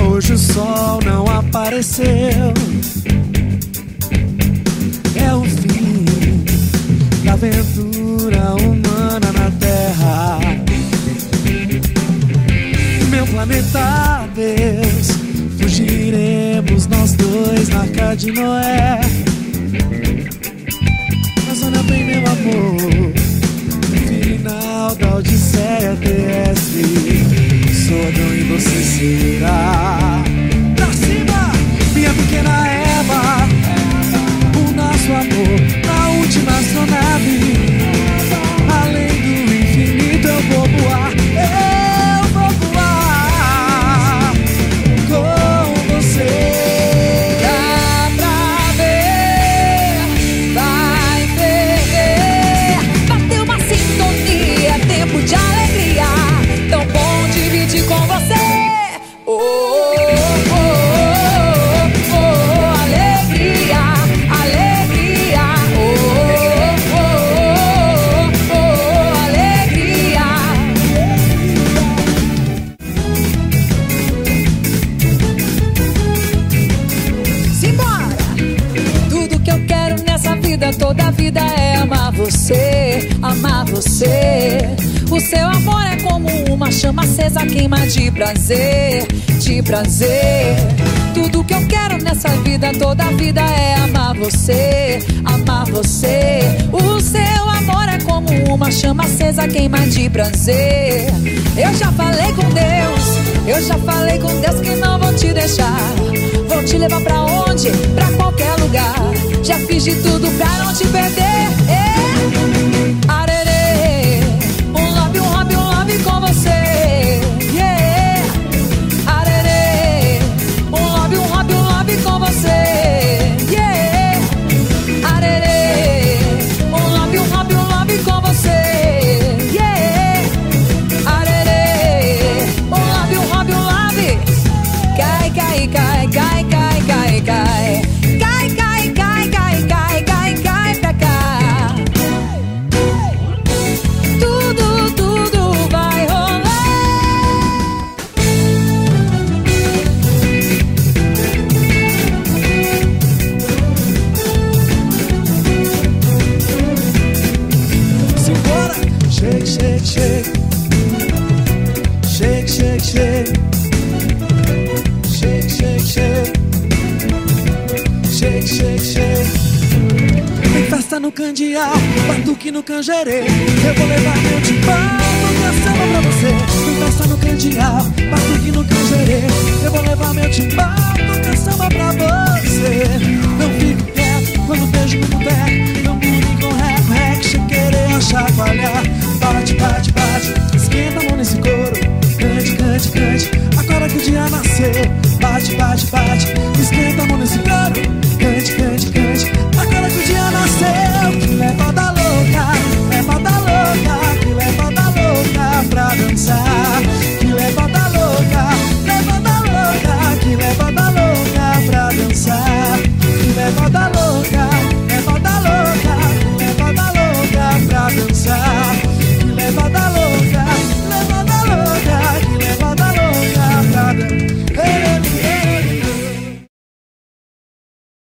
Hoje o sol não apareceu. É o fim da aventura humana na Terra. Meu planeta, Deus, fugiremos nós dois na Arca de Noé. Mas olha bem, meu amor, no final da Odisseia terrestre, Sodom e você será. Pra cima, minha pequena Eva, o nosso amor na última astronave. Além do infinito eu vou voar, eu vou voar com você. Dá pra ver, vai perder. Bateu uma sintonia, tempo de alegria, tão bom dividir com você. Oh, oh, oh, oh, oh, alegria, alegria. Oh, oh, oh, oh, alegria. Simbora! Tudo que eu quero nessa vida, toda a vida é amar você, amar você. O seu amor é como uma chama acesa, queima de prazer, de prazer. Tudo que eu quero nessa vida, toda a vida é amar você, amar você. O seu amor é como uma chama acesa, queima de prazer. Eu já falei com Deus, eu já falei com Deus que não vou te deixar. Vou te levar pra onde? Pra qualquer lugar. Já fiz de tudo pra não te perder. Arerê, um love com você. Yeah. Arerê, um love com você. Yeah. Arerê, um love com você. Yeah. Arerê, um love. Cai, cai, cai, cai, cai, cai, cai. Cai, cai, cai, cai, cai, cai, cai pra cá. Tudo vai rolar. Simbora! Shake, shake, shake. Shake, shake, shake. Shake, shake, shake. Shake, shake, shake. Tem festa no Candial, batuque no Canjerê. Eu vou levar meu timbal, tocar samba pra você. Tem festa no Candial, batuque no Canjerê. Eu vou levar meu timbal, tocar samba pra você. Não fico quieto quando vejo no boteco. Não mure com reco, chequeira a chacoalhar. Bate, bate, bate.